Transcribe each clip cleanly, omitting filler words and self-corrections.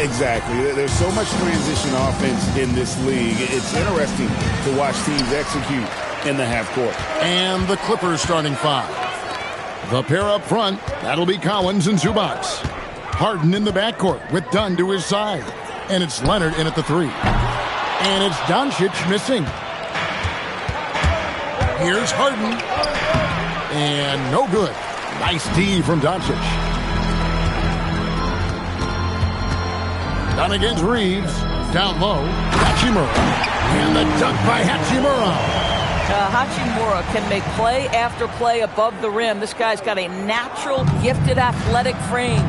Exactly. There's so much transition offense in this league. It's interesting to watch teams execute in the half court. And the Clippers starting five. The pair up front, that'll be Collins and Zubac. Harden in the backcourt with Dunn to his side. And it's Leonard in at the three. And it's Doncic missing. Here's Harden. And no good. Nice D from Doncic. Dunn against Reeves. Down low. Hachimura. And the dunk by Hachimura. Hachimura can make play after play above the rim. This guy's got a natural, gifted, athletic frame.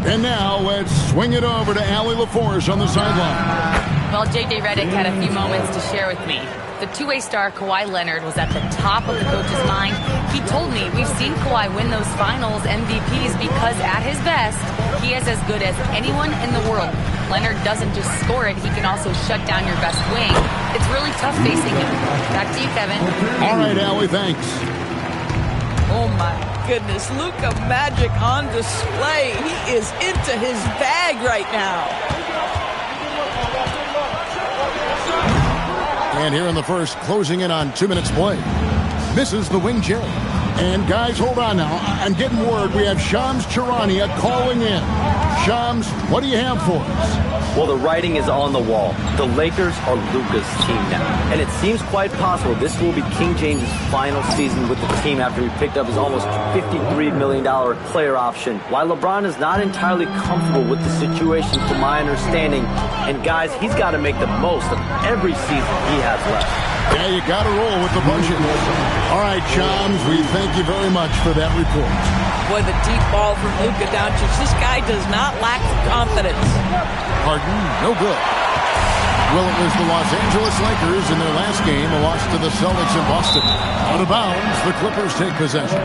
And now let's swing it over to Allie LaForce on the sideline. Well, J.J. Redick had a few moments to share with me. The two-way star Kawhi Leonard was at the top of the coach's mind. He told me we've seen Kawhi win those finals MVPs because at his best, he is as good as anyone in the world. Leonard doesn't just score it, he can also shut down your best wing. It's really tough facing him. Back to you, Kevin. All right, Allie, thanks. Oh, my goodness. Luka Magic on display. He is into his bag right now. And here in the first, closing in on 2 minutes play. Misses the wing J. And guys, hold on now. I'm getting word we have Shams Charania calling in. Shams, what do you have for us? Well, the writing is on the wall. The Lakers are Luka's team now. And it seems quite possible this will be King James' final season with the team after he picked up his almost $53 million player option. While LeBron is not entirely comfortable with the situation, to my understanding, and guys, he's got to make the most of every season he has left. Yeah, you got to roll with the budget. All right, Shams, we thank you very much for that report. Boy, the deep ball from Luka Doncic. This guy does not lack confidence. Harden, no good. Well, it was the Los Angeles Lakers in their last game, a loss to the Celtics in Boston. Out of bounds, the Clippers take possession.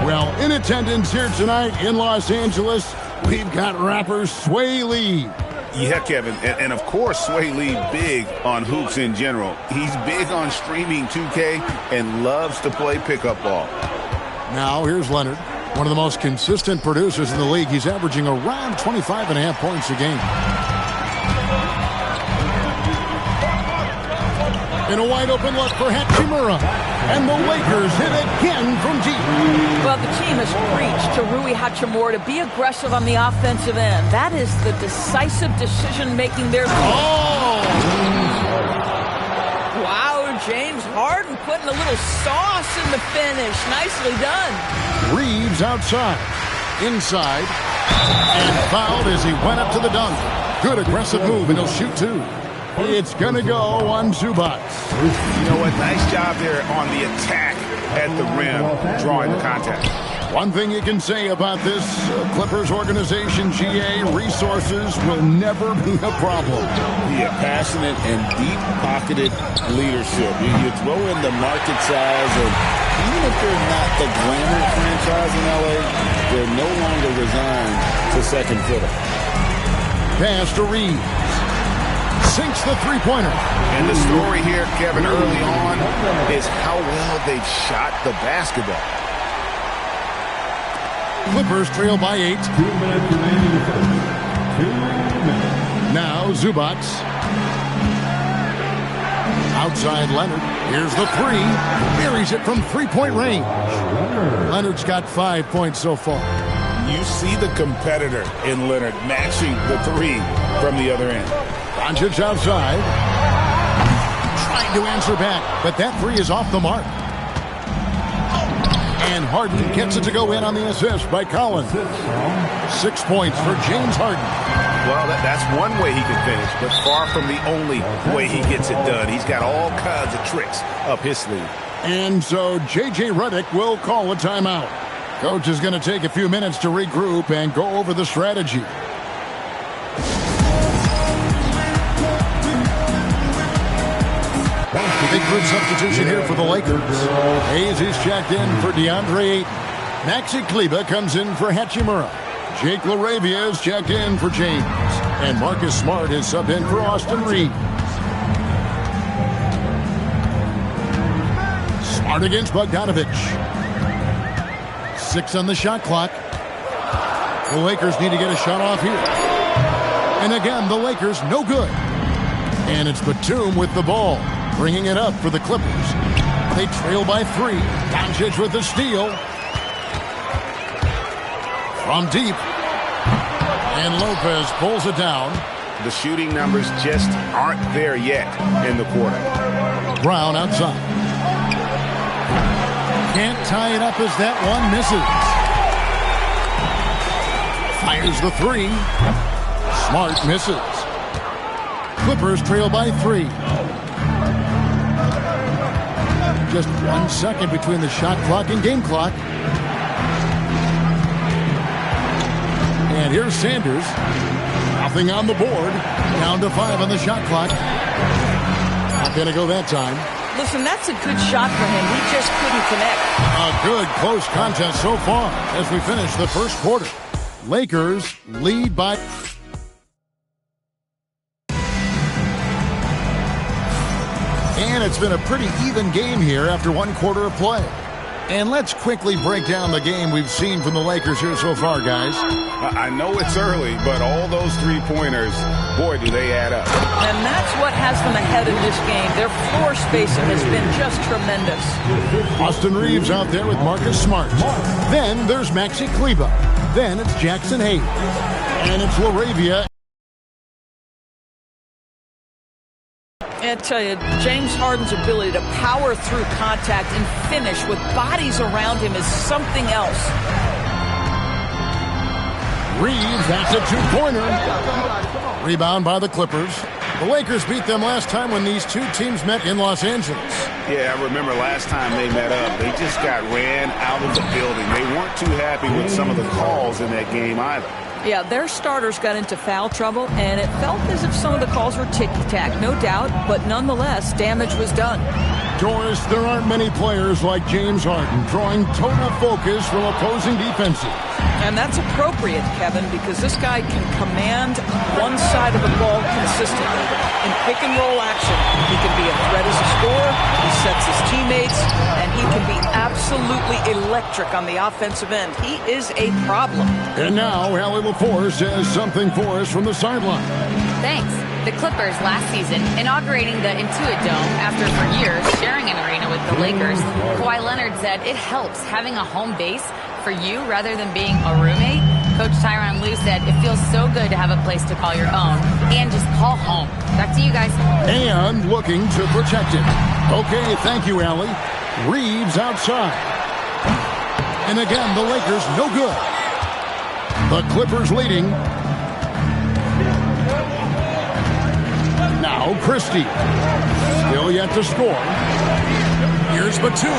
Well, in attendance here tonight in Los Angeles, we've got rapper Sway Lee. Yeah, Kevin, and of course Sway Lee big on hoops in general. He's big on streaming 2K and loves to play pickup ball. Now here's Leonard, one of the most consistent producers in the league. He's averaging around 25.5 points a game. In a wide open look for Hachimura. And the Lakers hit again from deep. Well, the team has preached to Rui Hachimura to be aggressive on the offensive end. That is the decisive decision-making there. Oh! Wow, James Harden putting a little sauce in the finish. Nicely done. Reeves outside. Inside. And fouled as he went up to the dunk. Good aggressive move, and he'll shoot two. It's going to go on Zubac. You know what? Nice job there on the attack at the rim, drawing the contact. One thing you can say about this Clippers organization, GA, resources will never be a problem. Yeah, passionate and deep-pocketed leadership. You throw in the market size, and even if they're not the glamour franchise in LA, they're no longer resigned to second fiddle. Pass to Reeves. Sinks the three-pointer. And the story here, Kevin, early on is how well they've shot the basketball. Clippers trail by 8. 2 minutes remaining. 2 minutes. Now Zubac. Outside Leonard. Here's the three. Buries it from three-point range. Leonard's got 5 points so far. You see the competitor in Leonard matching the three from the other end. Doncic outside. Trying to answer back, but that three is off the mark. And Harden gets it to go in on the assist by Collins. 6 points for James Harden. Well, that's one way he can finish, but far from the only way he gets it done. He's got all kinds of tricks up his sleeve. And so J.J. Redick will call a timeout. Coach is going to take a few minutes to regroup and go over the strategy. Big group substitution here for the Lakers. Hayes is checked in for DeAndre Ayton. Maxi Kleber comes in for Hachimura. Jake LaRavia is checked in for James. And Marcus Smart is subbed in for Austin Reeves. Smart against Bogdanovic. 6 on the shot clock. The Lakers need to get a shot off here. And again, the Lakers no good. And it's Batum with the ball, bringing it up for the Clippers. They trail by 3. Doncic with the steal. From deep. And Lopez pulls it down. The shooting numbers just aren't there yet in the quarter. Brown outside. Can't tie it up as that one misses. Fires the 3. Smart misses. Clippers trail by 3. Just 1 second between the shot clock and game clock. And here's Sanders. Nothing on the board. Down to 5 on the shot clock. Not going to go that time. Listen, that's a good shot for him. He just couldn't connect. A good close contest so far as we finish the first quarter. Lakers lead by... And it's been a pretty even game here after 1 quarter of play. And let's quickly break down the game we've seen from the Lakers here so far, guys. I know it's early, but all those three-pointers, boy, do they add up. And that's what has them ahead in this game. Their floor spacing has been just tremendous. Austin Reeves out there with Marcus Smart. Then there's Maxi Kleber. Then it's Jackson Hayes. And it's LaRavia. I tell you, James Harden's ability to power through contact and finish with bodies around him is something else. Reeves, that's a 2-pointer. Rebound by the Clippers. The Lakers beat them last time when these two teams met in Los Angeles. Yeah, I remember last time they met up, they just got ran out of the building. They weren't too happy with some of the calls in that game either. Yeah, their starters got into foul trouble, and it felt as if some of the calls were ticky-tack, no doubt, but nonetheless, damage was done. Doris, there aren't many players like James Harden drawing total focus from opposing defenses. And that's appropriate, Kevin, because this guy can command one side of the ball consistently. In pick-and-roll action, he can be a threat as a scorer, he sets his teammates, and he can be absolutely electric on the offensive end. He is a problem. And now, Allie LaForce says something for us from the sideline. Thanks. The Clippers last season, inaugurating the Intuit Dome after for years sharing an arena with the Lakers, Kawhi Leonard said it helps having a home base for you rather than being a roommate. Coach Tyronn Lue said it feels so good to have a place to call your own and just call home. Back to you guys. And looking to protect it. Okay, thank you, Allie. Reeves outside. And again, the Lakers no good. The Clippers leading. Now Christie. Still yet to score. Here's Batum.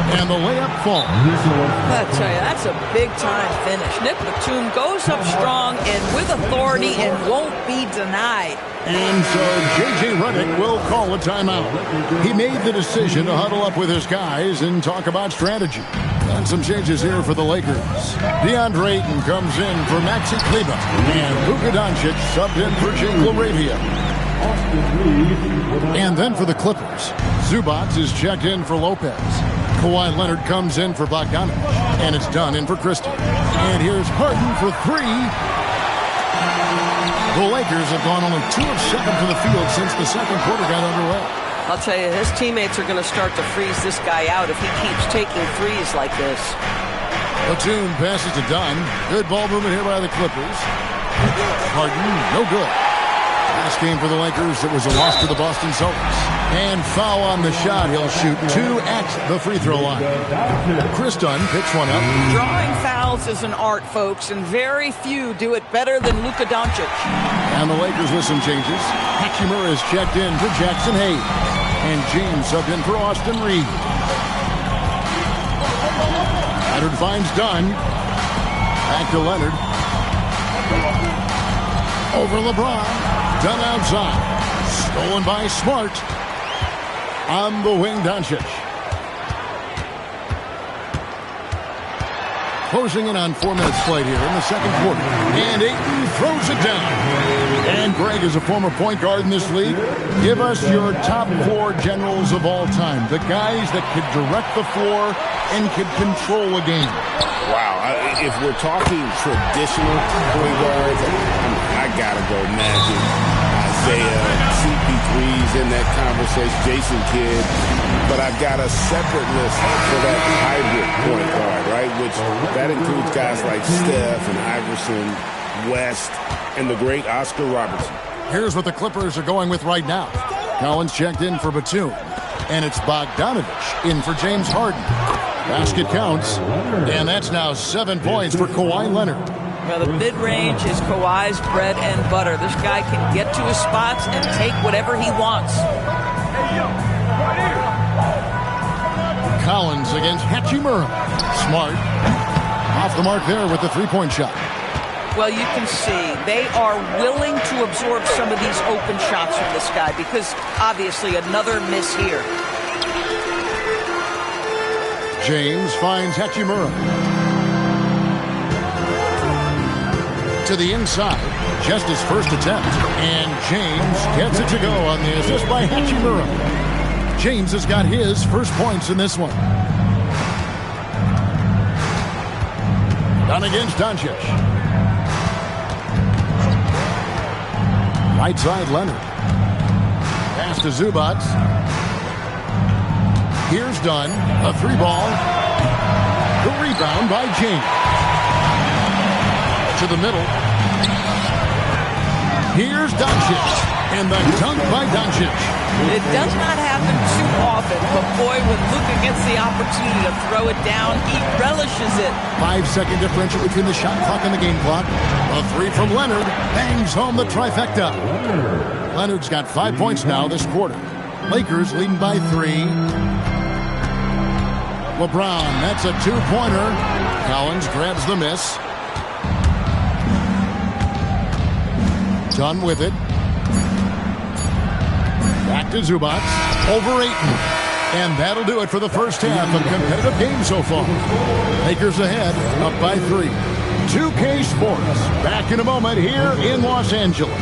And the layup falls. I tell you, that's a big-time finish. Nick Batum goes up strong and with authority and won't be denied. And so J.J. Redick will call a timeout. He made the decision to huddle up with his guys and talk about strategy. And some changes here for the Lakers. DeAndre Ayton comes in for Maxi Kleber. And Luka Doncic subbed in for Jake LaRavia. And then for the Clippers, Zubac is checked in for Lopez. Kawhi Leonard comes in for Bogdanovic. And it's done in for Christie. And here's Harden for 3. The Lakers have gone only 2 of 7 to the field since the second quarter got underway. I'll tell you, his teammates are going to start to freeze this guy out if he keeps taking threes like this. Batum passes to Dunn. Good ball movement here by the Clippers. Harden, no good. Last game for the Lakers, it was a loss to the Boston Celtics. And foul on the shot. He'll shoot 2 at the free throw line. Chris Dunn picks one up. Drawing fouls is an art, folks, and very few do it better than Luka Doncic. And the Lakers with some changes. Hachimura is checked in for Jackson Hayes. And James subbed in for Austin Reeves. Leonard finds Dunn. Back to Leonard. Over LeBron. Dunn outside. Stolen by Smart. On the wing, Doncic. Closing in on 4 minutes played here in the second quarter. And Ayton throws it down. And Greg is a former point guard in this league. Give us your top 4 generals of all time. The guys that could direct the floor and could control a game. Wow. If we're talking traditional point guards, I got to go Magic, Isaiah, CP3's in that conversation, Jason Kidd. But I've got a separate list for that hybrid point guard, right? Which that includes guys like Steph and Iverson, West, and the great Oscar Robertson. Here's what the Clippers are going with right now. Collins checked in for Batum. And it's Bogdanovich in for James Harden. Basket counts. And that's now 7 points for Kawhi Leonard. Well, the mid-range is Kawhi's bread and butter. This guy can get to his spots and take whatever he wants. Collins against Hachimura. Smart. Off the mark there with the three-point shot. Well, you can see they are willing to absorb some of these open shots from this guy because obviously another miss here. James finds Hachimura. To the inside, just his first attempt. And James gets it to go on the assist by Hachimura. James has got his first points in this one. Done against Doncic. Right side, Leonard. Pass to Zubac. Here's Dunn. A three ball. The rebound by James. To the middle. Here's Doncic. And the dunk by Doncic. It does not happen too often, but boy, when Luka gets the opportunity to throw it down, he relishes it. 5-second differential between the shot clock and the game clock. A three from Leonard bangs home the trifecta. Leonard's got 5 points now this quarter. Lakers leading by 3. LeBron, that's a two-pointer. Collins grabs the miss. Done with it. Back to Zubac. Over Ayton. And that'll do it for the first half of competitive game so far. Lakers ahead, up by 3. 2K Sports. Back in a moment here in Los Angeles.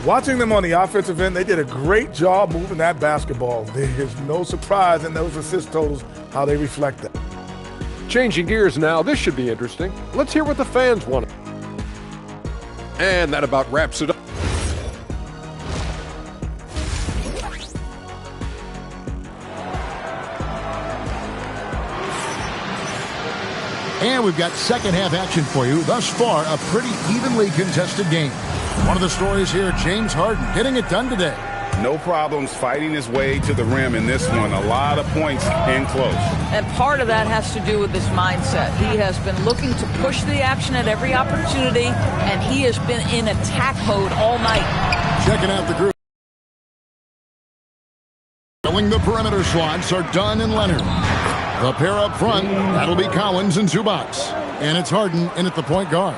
Watching them on the offensive end, they did a great job moving that basketball. There's no surprise in those assist totals, how they reflect that. Changing gears now, this should be interesting. Let's hear what the fans want. And that about wraps it up. And we've got second half action for you. Thus far, a pretty evenly contested game. One of the stories here, James Harden getting it done today. No problems fighting his way to the rim in this one. A lot of points in close. And part of that has to do with his mindset. He has been looking to push the action at every opportunity, and he has been in attack mode all night. Checking out the group. Filling the perimeter slots are Dunn and Leonard. The pair up front, that'll be Collins and Zubac. And it's Harden in at the point guard.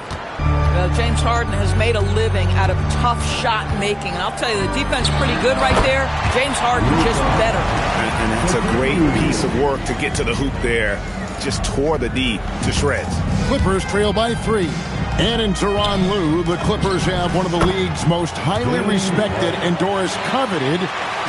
James Harden has made a living out of tough shot making. And I'll tell you, the defense is pretty good right there. James Harden just better. And that's a great piece of work to get to the hoop there. Just tore the D to shreds. Clippers trail by 3. And in Tyronn Lue, the Clippers have one of the league's most highly respected and Doris coveted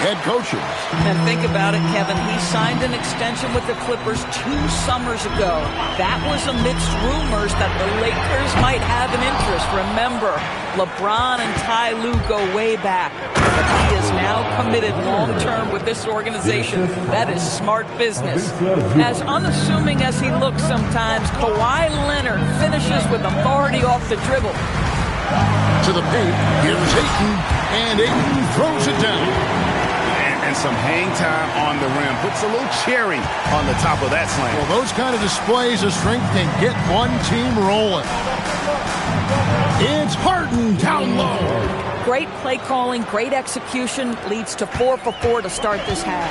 head coaches. And think about it, Kevin. He signed an extension with the Clippers 2 summers ago. That was amidst rumors that the Lakers might have an interest. Remember, LeBron and Ty Lue go way back. But he is now committed long-term with this organization. That is smart business. As unassuming as he looks sometimes, Kawhi Leonard finishes with authority off the dribble. To the paint, here's Ayton, and Ayton throws it down. And some hang time on the rim. Puts a little cherry on the top of that slam. Well, those kind of displays of strength can get one team rolling. It's Harden down low. Great play calling, great execution, leads to 4 for 4 to start this half.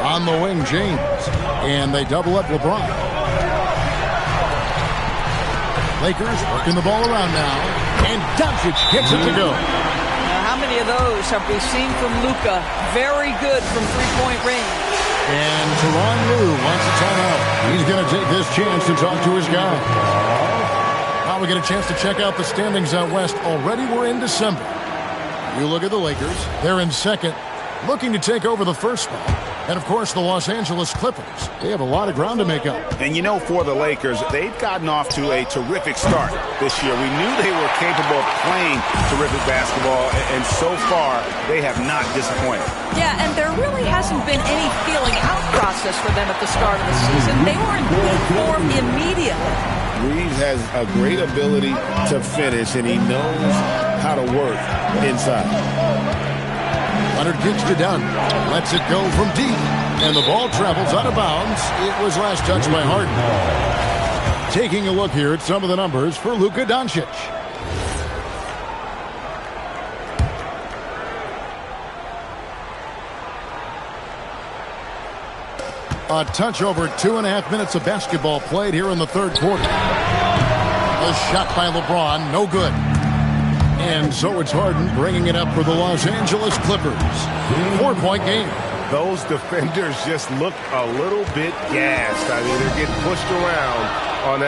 On the wing, James. And they double up LeBron. Lakers working the ball around now. And Doncic gets it to go. How many of those have we seen from Luka? Very good from three-point range. And Tyronn Lue wants a timeout. He's going to take this chance to talk to his guy. Now we get a chance to check out the standings out west. Already we're in December. You look at the Lakers. They're in second, looking to take over the first spot. And, of course, the Los Angeles Clippers. They have a lot of ground to make up. And, you know, for the Lakers, they've gotten off to a terrific start this year. We knew they were capable of playing terrific basketball, and so far, they have not disappointed. Yeah, and there really hasn't been any feeling out process for them at the start of the season. They were in peak form immediately. Reeves has a great ability to finish, and he knows how to work inside. Leonard gets to Dunn. Lets it go from deep. And the ball travels out of bounds. It was last touched by Harden. Taking a look here at some of the numbers for Luka Doncic. A touch over 2.5 minutes of basketball played here in the third quarter. A shot by LeBron, no good. And so it's Harden bringing it up for the Los Angeles Clippers. 4-point game. Those defenders just look a little bit gassed. I mean, they're getting pushed around.